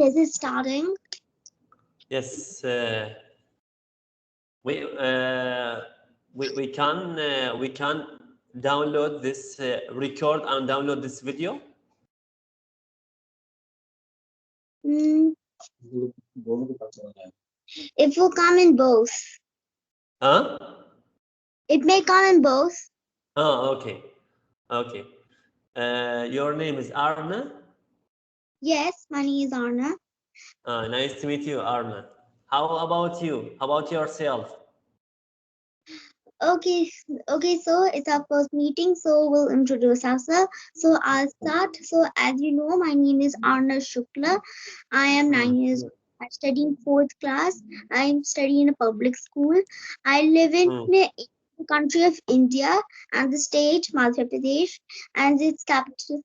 Yes, it's starting. Yes, we can download this record and download this video. It will come in both. Huh? It may come in both. Oh, okay, okay. Your name is Arna. Yes, my name is Arna. Nice to meet you, Arna. How about you? How about yourself? Okay, so it's our first meeting, so we'll introduce ourselves. So I'll start. So as you know, my name is Arna Shukla. I am 9 years old. I study in 4th class. I'm studying in a public school. I live in the country of India and the state Madhya Pradesh, and its capital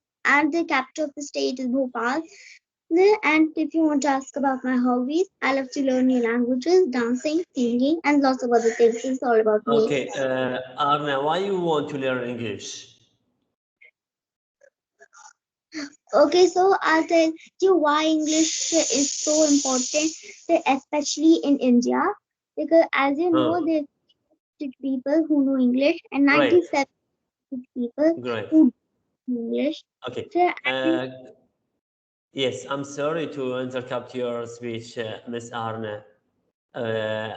the capital of the state is Bhopal. And if you want to ask about my hobbies, I love to learn new languages, dancing, singing, and lots of other things. It's all about me. Okay, Arna, why you want to learn English? Okay, so I'll tell you why English is so important, especially in India, because as you know, there are people who know English and 97 people who know English. Okay. So, yes, I'm sorry to interrupt your speech, Miss Arna. Can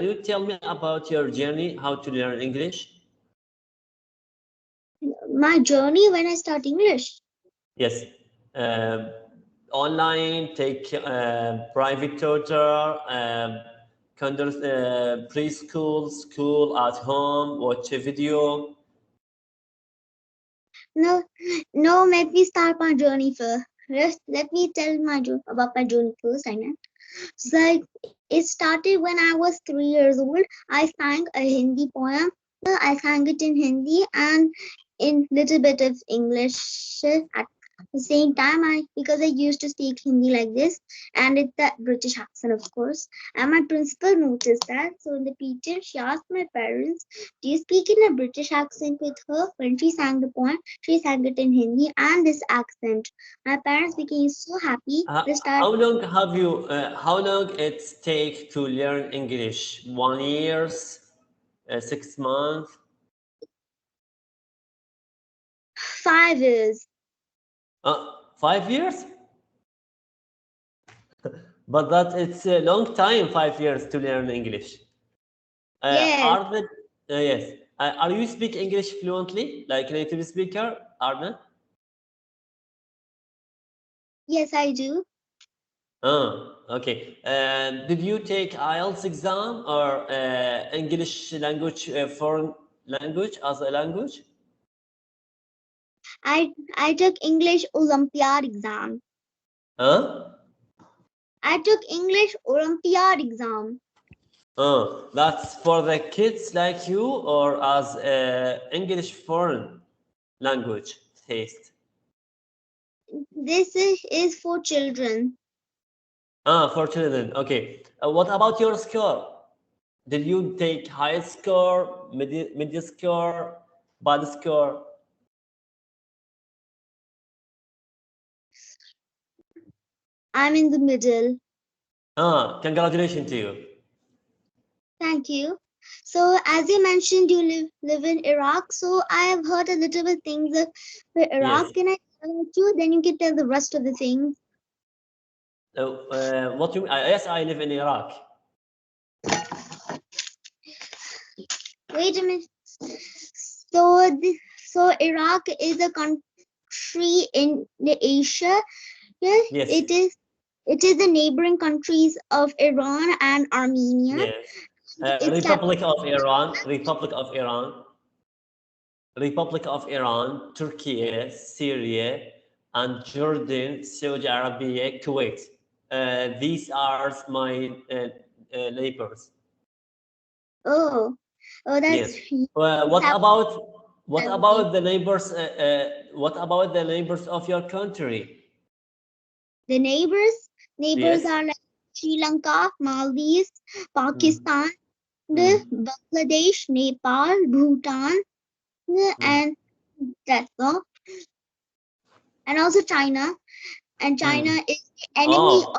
you tell me about your journey, how to learn English? My journey when I start English. Yes. Online, take private tutor, preschool, school, at home, watch a video. No, let me start my journey first. Let me tell about my journey first. So it started when I was 3 years old. I sang a Hindi poem. I sang it in Hindi and in little bit of English at the same time. Because I used to speak Hindi like this, and it's that British accent, of course. And my principal noticed that. So in the teacher, she asked my parents, "Do you speak in a British accent with her?" When she sang the poem, she sang it in Hindi and this accent. My parents became so happy. They started. How long have you? How long it take to learn English? 1 year, 6 months? 5 years. 5 years? But that it's a long time, 5 years to learn English. Yes. Yes. Are you speak English fluently, like native speaker, Arna? Yes, I do. Okay. Did you take IELTS exam or English language, foreign language as a language? I took English Olympiad exam. Huh? I took English Olympiad exam. That's for the kids like you or as English foreign language taste? This is for children. For children. Okay. What about your score? Did you take high score, mid score, bad score? I'm in the middle. Congratulations to you. Thank you. So as you mentioned, you live in Iraq. So I have heard a little bit things of Iraq. Yes. Can I tell you? Then you can tell the rest of the things. What you? Yes, I live in Iraq. Wait a minute. So Iraq is a country in the Asia. Yes. It is the neighboring countries of Iran and Armenia. Yes. Republic of Iran, Republic of Iran, Turkey, Syria, and Jordan, Saudi Arabia, Kuwait. These are my neighbors. Oh, that's. Yes. What about the neighbors? What about the neighbors of your country? The neighbors Yes. are like Sri Lanka, Maldives, Pakistan, Bangladesh, Nepal, Bhutan, and that's all. And also China. and China is the enemy of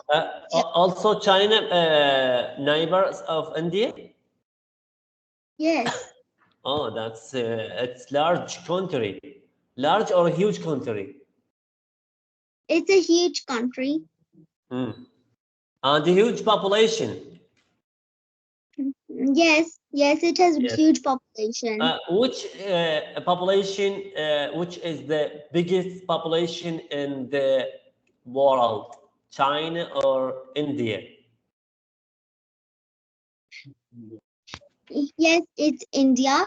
India. Also China, neighbors of India. Yes, Oh, that's it's large country, large or huge country. it's a huge country. And the huge population. Yes, it has Yes. huge population. Which population, which is the biggest population in the world, China or India? Yes, it's India.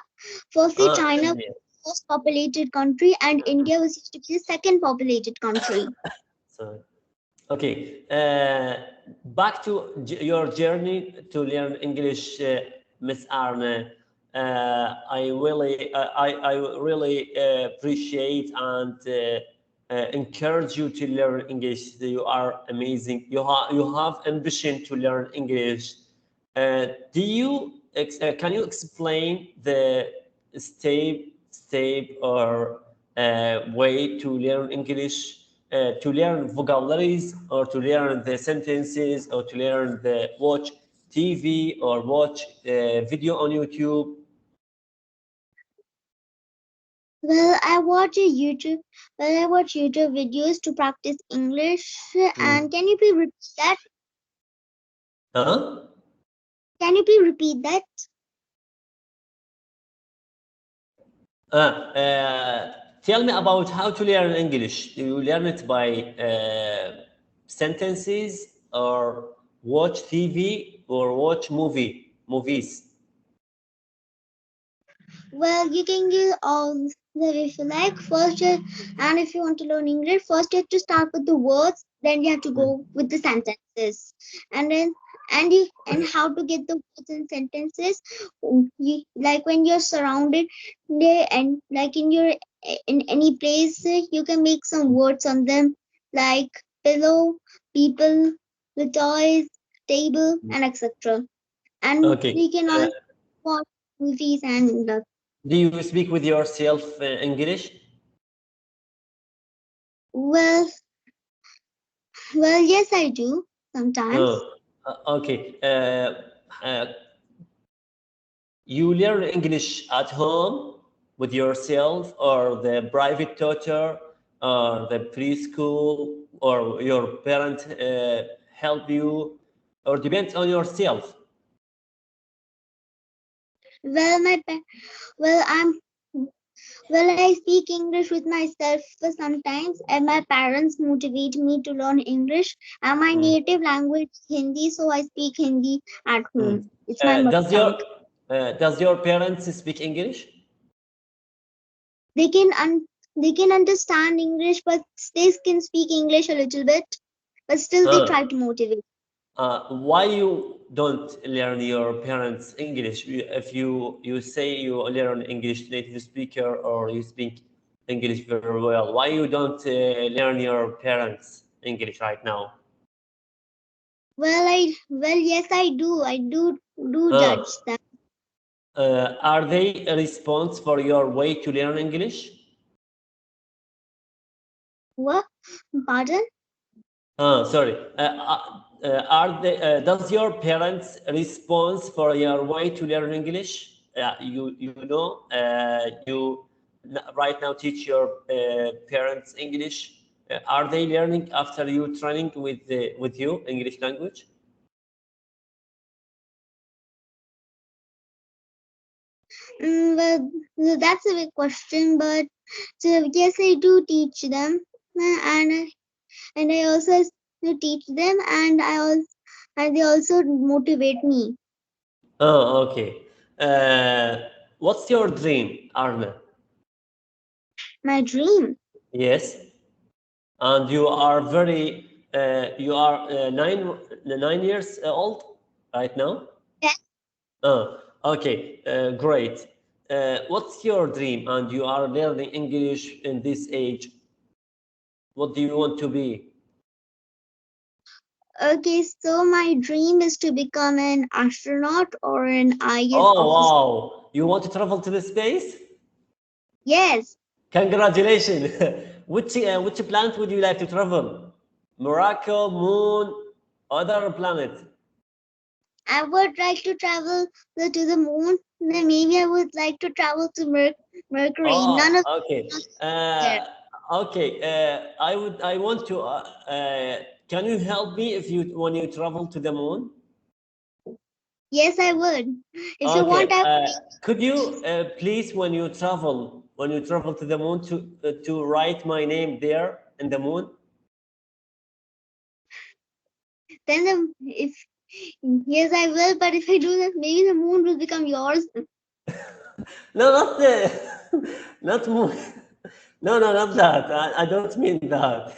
Firstly, China India. was the most populated country, and India was used to be the second populated country. So, okay, back to your journey to learn English, Miss Arne. I really appreciate and encourage you to learn English. You are amazing. You have ambition to learn English. Do you can you explain the step or way to learn English? To learn vocabularies or to learn the sentences or to learn the watch TV or watch video on YouTube? Well, I watch YouTube videos to practice English. And can you please repeat that? Huh? Can you please repeat that? Tell me about how to learn English. Do you learn it by sentences or watch TV or watch movies? Well, you can use all the way if you like. And if you want to learn English, first you have to start with the words, then you have to go with the sentences, and then and how to get the words and sentences. Like when you're surrounded, and like in any place, you can make some words on them, like pillow, people, the toys, table, and etc. And Okay. you can also watch movies and the Do you speak with yourself English? Well, yes, I do sometimes. Okay. You learn English at home with yourself, or the private tutor, or the preschool, or your parent help you, or depends on yourself? Well, I speak English with myself for sometimes, and my parents motivate me to learn English. And my native language is Hindi, so I speak Hindi at home. It's my mother tongue. Does your parents speak English? They can they can understand English, but they can speak English a little bit. But still, they try to motivate. Why you don't learn your parents English? If you say you learn English native speaker or you speak English very well, why you don't learn your parents English right now? Well, yes, I do. I do judge them. Are they a response for your way to learn English? What? Pardon? Sorry. Are they? Does your parents response for your way to learn English? You right now teach your parents English. Are they learning after you training with you English language? Well, that's a big question, but yes, I do teach them, and I also teach them, and they also motivate me. Oh, okay. What's your dream, Arne? My dream. Yes, and you are very you are 9 years old right now. Yes. Okay, great. What's your dream? And you are learning English in this age. What do you want to be? Okay, so my dream is to become an astronaut or an IAS Oh, officer. wow. You want to travel to the space? Yes. Congratulations. Which planet would you like to travel? Morocco, Moon, other planet. I would like to travel to the moon. Then maybe I would like to travel to Mercury. Oh, None of okay. there. Okay. I want to. Can you help me when you travel to the moon? Yes, I would. If you Okay. want, Could you please, when you travel to the moon, to write my name there in the moon? then if yes, I will. But if I do that, maybe the moon will become yours. No, not the, not moon. No, not that. I don't mean that.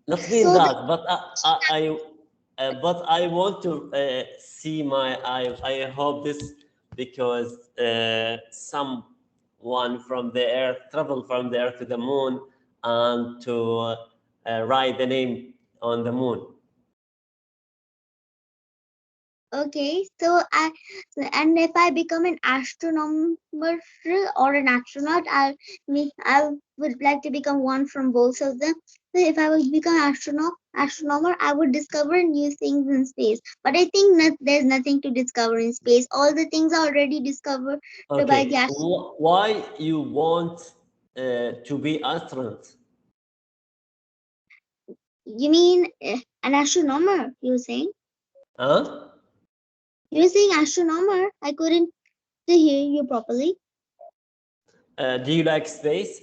Not mean So that, but but I want to see my. I hope this, because someone from the Earth travel from the Earth to the moon and to write the name on the moon. okay, and if I become an astronomer or an astronaut, I would like to become one from both of them. So if I would become astronomer, I would discover new things in space. But I think there's nothing to discover in space. All the things are already discovered by Okay, the astronauts. why you want to be astronaut? You mean an astronomer? You're saying? Huh? You're saying astronomer? I couldn't hear you properly. Do you like space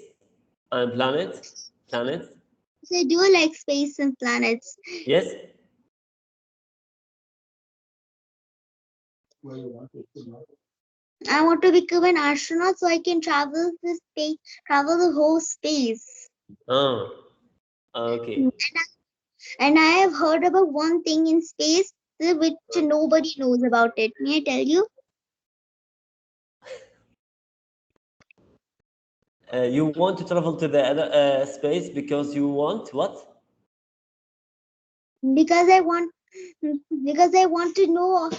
and planets? So I do like space and planets. Yes. I want to become an astronaut so I can travel the whole space. Oh, okay. And I have heard about one thing in space which nobody knows about it. May I tell you? You want to travel to the other space because you want what? Because I want to know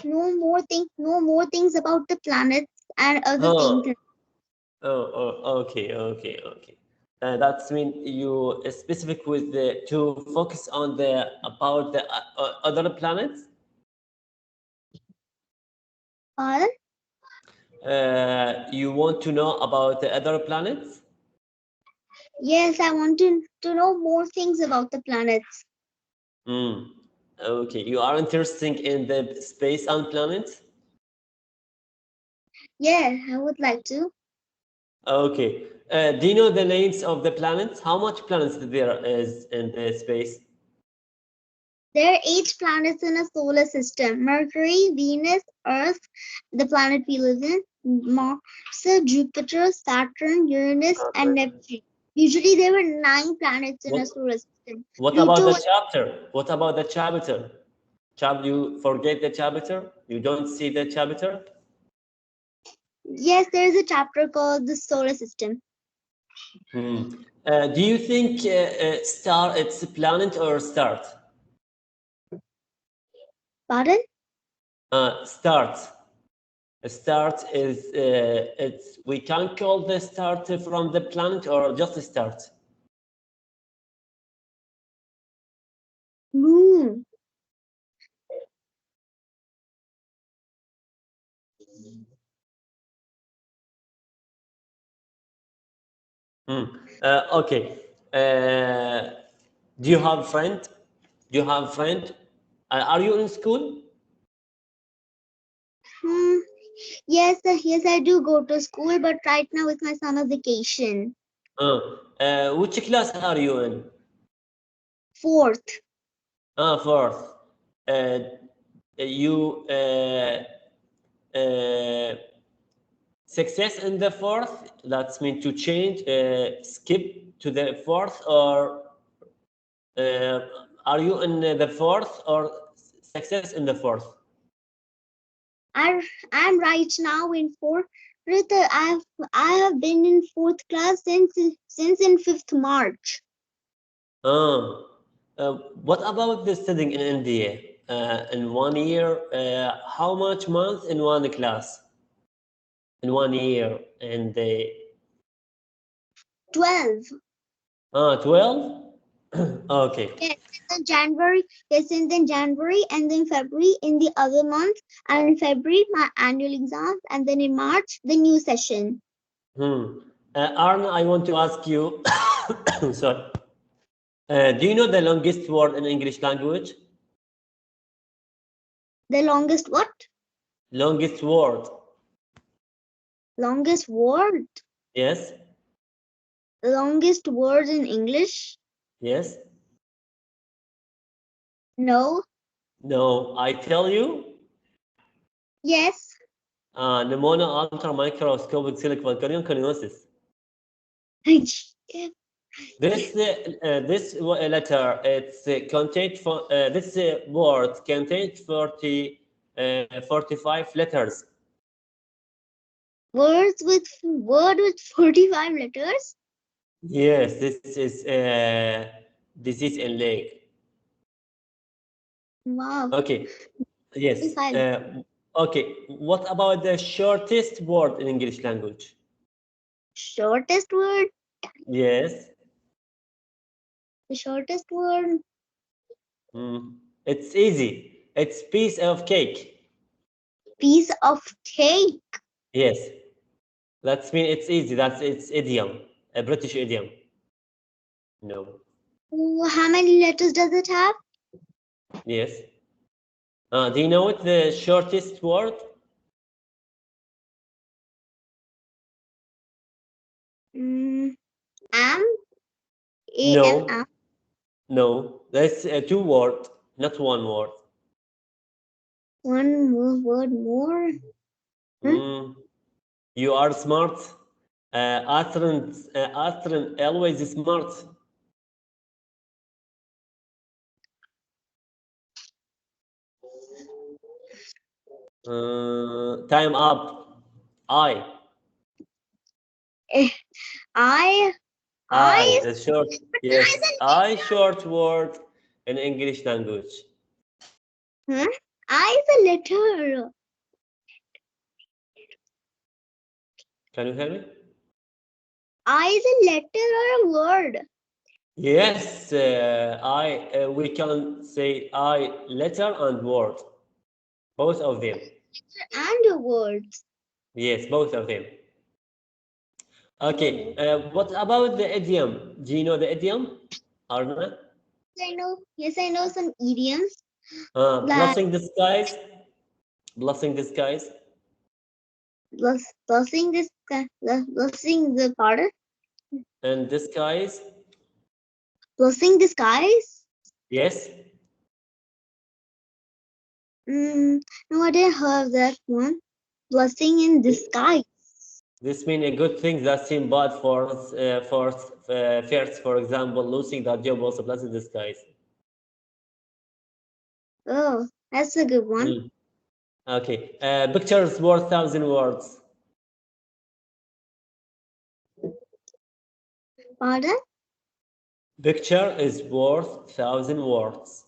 more things about the planets and other things. Oh, okay. That's mean you specific with the to focus on the about the other planets. Pardon? You want to know about the other planets? Yes, I want to know more things about the planets. Mm. Okay, you are interested in the space and planets? Yeah, I would like to. Okay. Do you know the names of the planets? How much planets there is in the space? There are 8 planets in a solar system: Mercury, Venus, Earth, the planet we live in, Mars, Jupiter, Saturn, Uranus, and Neptune. Usually there were 9 planets in a What solar system. What about Pluto the was, chapter? What about the chapter? You forget the chapter? You don't see the chapter? yes, there is a chapter called the solar system. Do you think star it's a planet or start? Pardon? Start. A start is it's we can call the start from the planet or just a start. Moon. Okay. Do you have friend? Do you have friend? Are you in school? Hmm. Yes, I do go to school, but right now it's my summer vacation. Which class are you in? 4th. Fourth. You success in the fourth. That's mean to change, skip to the fourth, or are you in the fourth or success in the fourth? I'm right now in 4th. I have been in 4th class since in 5th March. Uh, what about the studying in India? In 1 year, how much months in one class? In 1 year, and 12. 12. Okay. Yes, in January. Yes, and then January, and then February in the other month, and in February my annual exams, and then in March the new session. Arne, I want to ask you. Sorry. Do you know the longest word in English language? The longest what? Longest word. Longest word? Yes. The longest word in English? Yes. No. No. I tell you. Yes. Pneumonia ultra microscopic siliconiosis. This letter, it's contained for this word contains 45 letters. Word with 45 letters? Yes, this is disease in leg. Wow. Okay. Yes. 45. Okay. What about the shortest word in English language? Shortest word? Yes. The shortest word? It's easy. It's piece of cake. Piece of cake. Yes. That's mean it's easy. It's idiom, a British idiom. No. How many letters does it have? Yes. Do you know what the shortest word? Am? No. A-M-M? No. That's two word, not one word. One more word more? You are smart. Astron always smart. Time up. I. I The short. Yes. I short word in English language. Huh? I is a letter. Can you hear me? I is a letter or a word? Yes. We can say I letter and word. Both of them. And a word. Yes, both of them. Okay. What about the idiom? Do you know the idiom, Arna? I know. Yes, I know some idioms. Like Blessing the skies. Blessing the skies. blessing this, blessing the pardon, And the skies. blessing the skies. Yes. No, I didn't have that one. Blessing in disguise. This means a good thing that seems bad for first, for example, losing that job also blessing the skies. Oh, that's a good one. Okay. Pictures worth 1,000 words. Pardon? Picture is worth 1,000 words.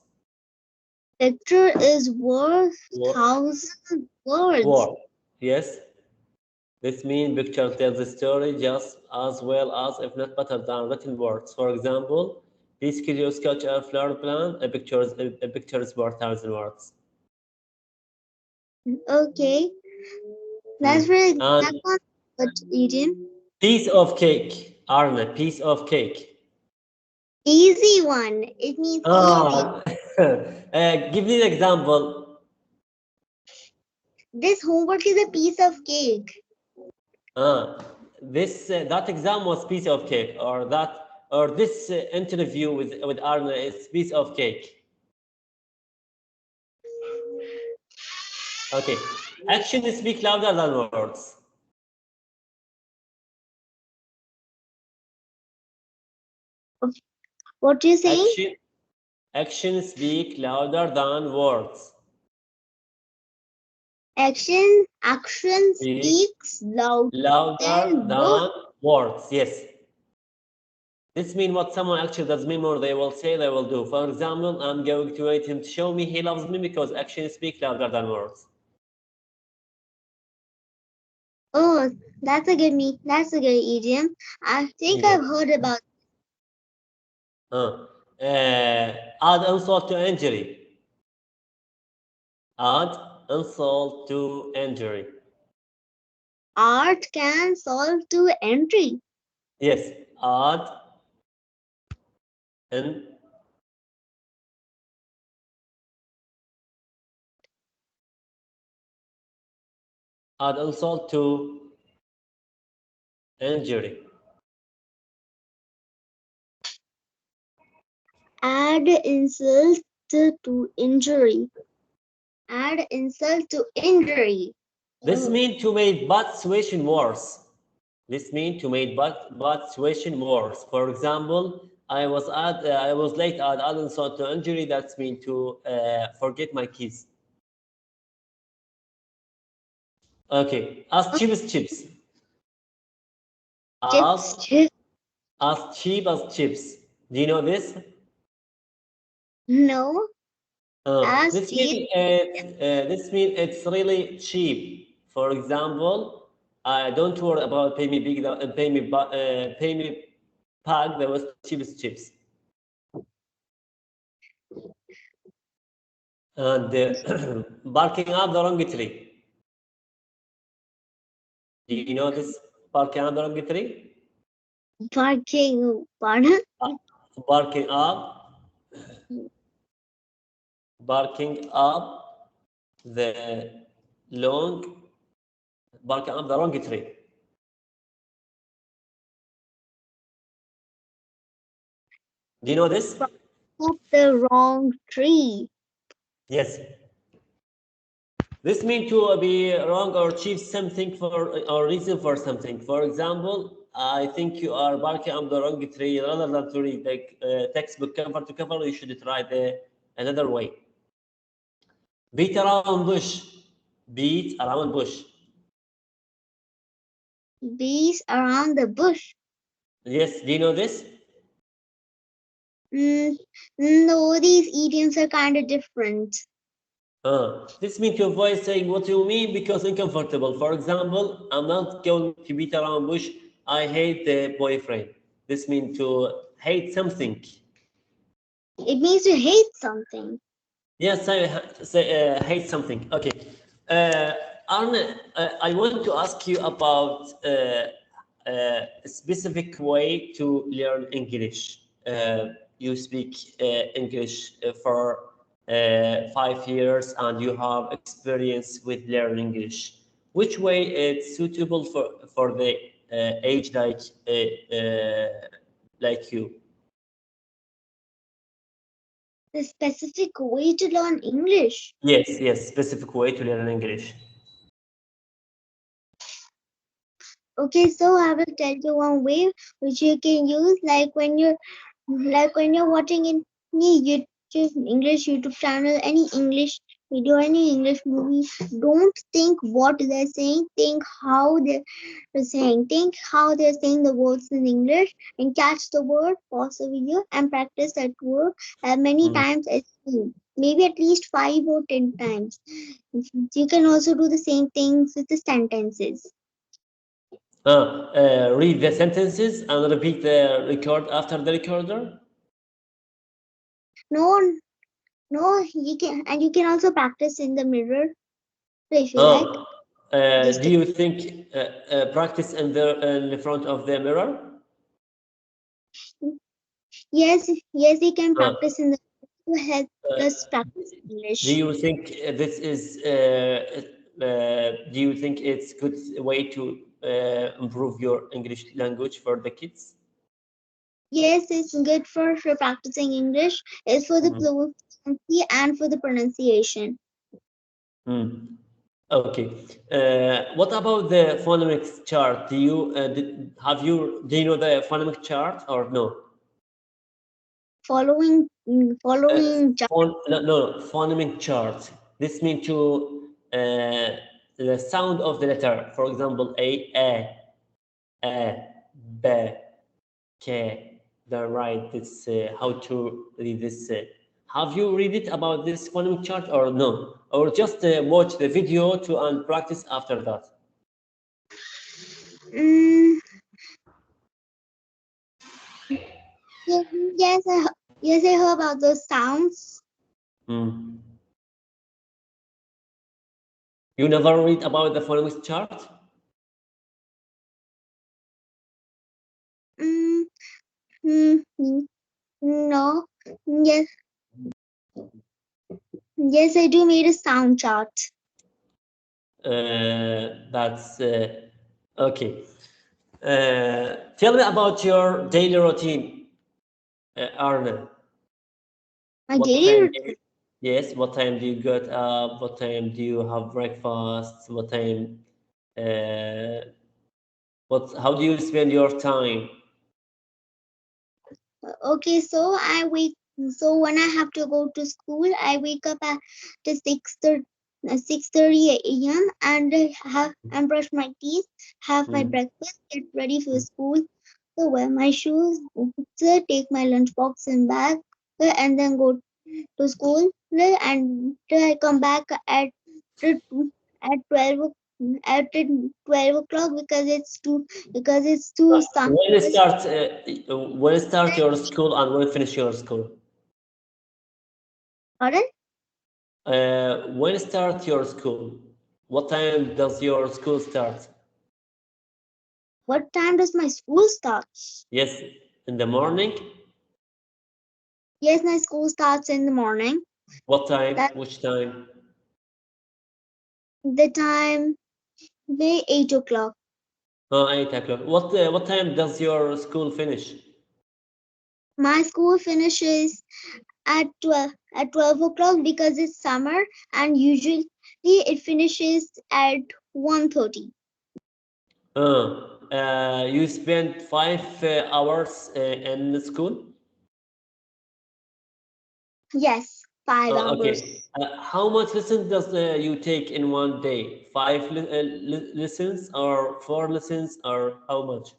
Picture is worth 1,000 words. Word. Yes. This means picture tells the story just as well as, if not better than, written words. For example, please could you sketch a flower plan? A picture is worth 1,000 words. Okay. That's really And that one. But Eden. piece of cake. Arne, piece of cake. Easy one. It means easy. Give me an example. This homework is a piece of cake. That exam was piece of cake, or this interview with Arne is piece of cake. Okay. Actions speak louder than words. What do you say? Actions speak louder than words. Action speaks louder than than words. words. Yes. This means what someone actually does mean more, they will say, they will do. For example, I'm going to wait him to show me he loves me because actions speak louder than words. Oh, that's a good idiom. I think Yeah. I've heard about. Add insult to injury. Add insult to injury. Art can solve to entry. Yes, add in add insult to injury. Add insult to injury. Add insult to injury. This Oh. means to make bad situation worse. This means to make bad situation worse. For example, I was late at add insult to injury. That's mean to forget my keys. Okay, as cheap as chips. Chips, As chips. as cheap as chips. Do you know this? No, as This cheap. means it's really cheap. For example, don't worry about pay me big, pay me pack that was cheapest chips. And barking up the wrong tree. Do you know this barking up the wrong tree? Barking. Pardon? Uh, barking up, barking up the long, barking up the wrong tree. Do you know this? Up the wrong tree. Yes. This means to be wrong or achieve something for or reason for something. For example, I think you are barking up the wrong tree. Rather than to read the textbook cover to cover, you should try the another way. Beat around bush. Beat around bush. Bees around the bush. Yes, do you know this? Mm, no, these idioms are kind of different. This means to avoid saying what you mean because uncomfortable. For example, I'm not going to beat around bush. I hate the boyfriend. This means to hate something. It means to hate something. Yes, I hate something. Okay. Arne, I want to ask you about a specific way to learn English. You speak English for 5 years and you have experience with learning English. Which way is suitable for the age like you? The specific way to learn English. Yes, yes, specific way to learn English. Okay, so I will tell you one way which you can use, like when you're watching any YouTube English YouTube channel, any English video, any English movie. Don't think what they're saying. Think how they're saying. Think how they're saying the words in English, and catch the word, pause the video, and practice that word as many times as you. Maybe at least 5 or 10 times. You can also do the same things with the sentences. Read the sentences and repeat the record after the recorder. No, no, you can also practice in the mirror if you like. Do you think practice in the front of the mirror? Yes, yes, you can Uh, practice in the to help uh, us practice do English. you think this is? Do you think it's good way to improve your English language for the kids? Yes, it's good for practicing English. It's for the Mm. fluency and for the pronunciation. Mm. Okay. What about the phonemics chart? Do you do you know the phonemic chart or no? Following No, phonemic chart. This means to the sound of the letter. For example, b, k. The right. This how to read this. Have you read it about this phonemic chart or no? Or just watch the video to and practice after that? Yes, I heard about those sounds. Mm. You never read about the phonics chart? Mm, no. Yes, yes, I do made a sound chart. That's okay. Tell me about your daily routine, Arne. My What daily time? routine. Yes. What time do you get up? What time do you have breakfast? What time? Uh, what? How do you spend your time? Okay, so I wake. So when I have to go to school, I wake up at 6:30 a.m. and brush my teeth, have my Mm. breakfast, get ready for school. So wear my shoes, so take my lunchbox and bag, and then go to school. And I come back at 12 o'clock because it's too sun. When start your school and when finish your school? Pardon? When start your school? What time does your school start? What time does my school start? Yes, in the morning. Yes, my school starts in the morning. What time? That Which time? the time the 8 o'clock. 8 o'clock. What time does your school finish? My school finishes at 12 o'clock because it's summer and usually it finishes at 1:30. You spend 5 hours in the school? Yes, 5 hours. Okay. How much lessons does you take in one day? Five lessons or 4 lessons or how much?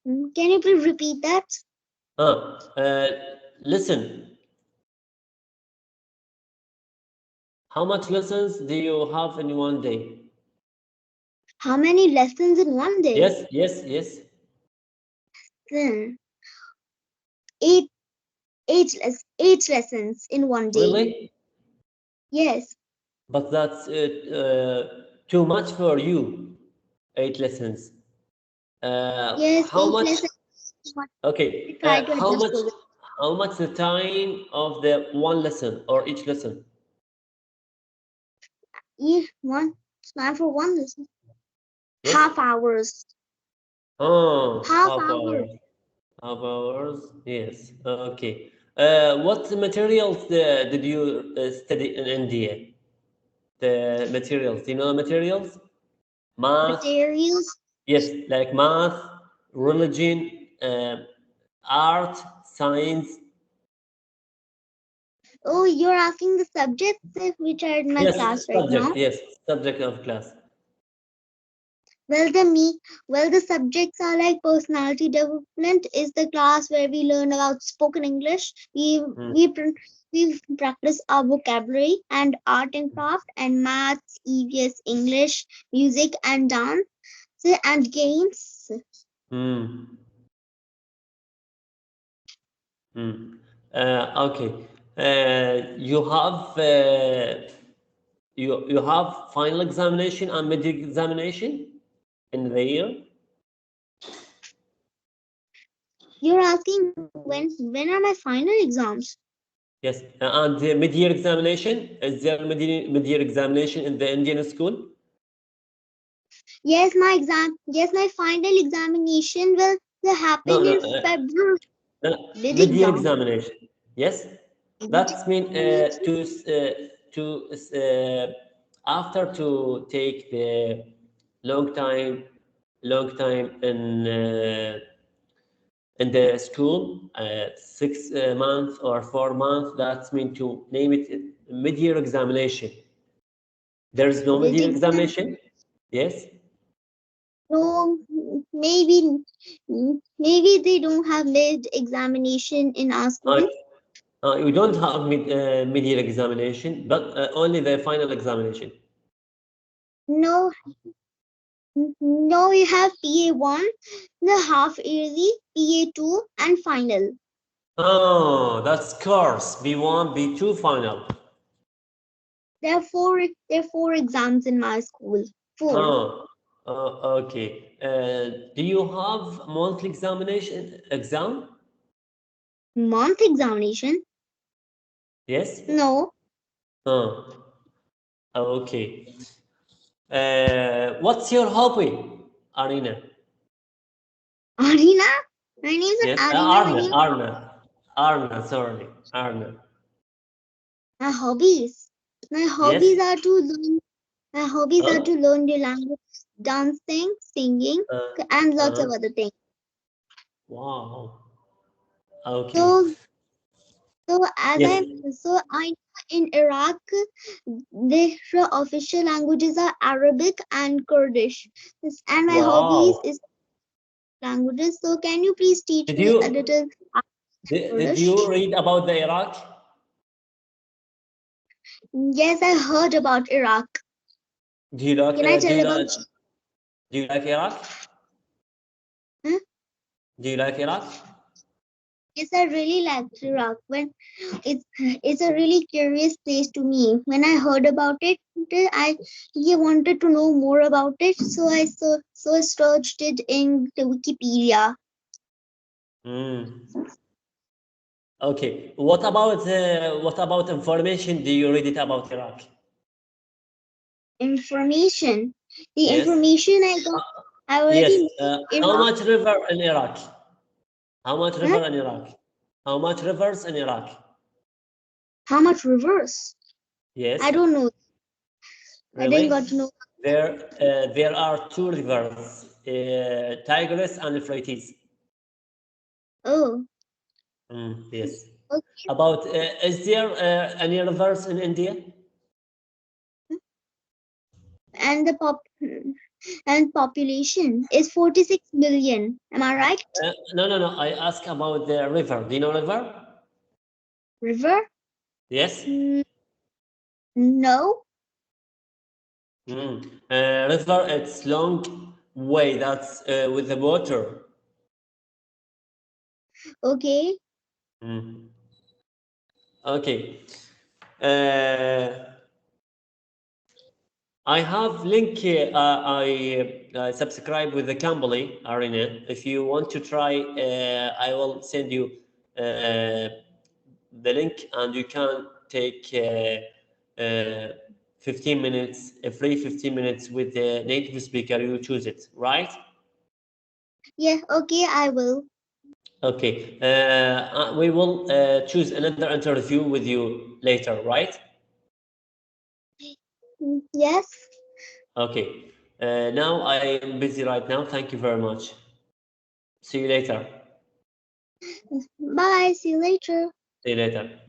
Can you please repeat that? Uh, listen. How much lessons do you have in one day? How many lessons in one day? Yes, yes, yes. Hmm, Eight, eight lessons in one day. Really? Yes. But that's too much for you. 8 lessons. Yes, How eight much? lessons. I Okay. try to adjust to it. How much the time of the one lesson or each lesson? One. It's time for one lesson. Yes. Half hours. Oh, Half half hours. hours. Half hours. Yes. Okay. What materials did you study in India? The materials. Do you know the materials? Math. Materials. Yes, like math, religion, art, science. Oh, you're asking the subjects which are in my Yes, class right now. subject. Yes, subject of class. Well, the subjects are like personality development is the class where we learn about spoken English. Hmm. We practice our vocabulary and art and craft and maths, EVS, English, music and dance and games. Hmm. Hmm. Okay. You have final examination and mid examination in the year. You're asking when are my final exams? Yes, and the mid-year examination. Is there mid-year examination in the Indian school? Yes, my final examination will No, happen no. in February. Mid Mid-year exam. examination. Yes, that's mean after to take the long time, long time in the school, 6 months or 4 months. That's mean to name it mid-year examination. There is no Mid mid-year exam. examination. Yes. No, maybe they don't have mid examination in our Uh, school. we don't have mid-year examination, but only the final examination. No, No, we have PA1, the half yearly, PA2, and final. Oh, that's course. B1, B2, final. There are four exams in my school. 4. Oh, okay. Do you have monthly exam? Month examination? Yes. No. Oh, okay. What's your hobby, Arina? Arina? My name is Yes, Arina. Arna. Sorry, Arna. My hobbies. My hobbies Yes. are to learn. My hobbies are to learn the language, dancing, singing, and lots of other things. Wow. Okay. So Yes. I in Iraq, their official languages are Arabic and Kurdish. And my hobbies Wow. is languages. So can you please teach Did me a you little did Kurdish? you read about the Iraq? Yes, I heard about Iraq. Do you like Can I tell about? do you like Iraq? Huh? Do you like Iraq? Yes, I really liked Iraq. When it's a really curious place to me. When I heard about it, I wanted to know more about it. So I searched it in the Wikipedia. Okay. What about information? Do you read it about Iraq? Information. The Yes. information I got, I already Yes. know How Iraq. much river in Iraq? How much river in Iraq? How much rivers in Iraq? How much rivers? Yes. I don't know. I didn't Really? got to know. There are 2 rivers, Tigris and Euphrates. Oh, Yes. okay. About is there any rivers in India? And population is 46 million. Am I right? No. I ask about the river. Do you know river? River? Yes. No. River. It's long way. That's with the water. Okay. Okay. I have link. I subscribe with the company Arena. If you want to try, I will send you the link, and you can take 15 minutes, a free 15 minutes with the native speaker. You choose it, right? Yeah. Okay. I will. Okay. We will choose another interview with you later, right? Yes. Okay. Now I am busy right now. Thank you very much. See you later. Bye. See you later. See you later.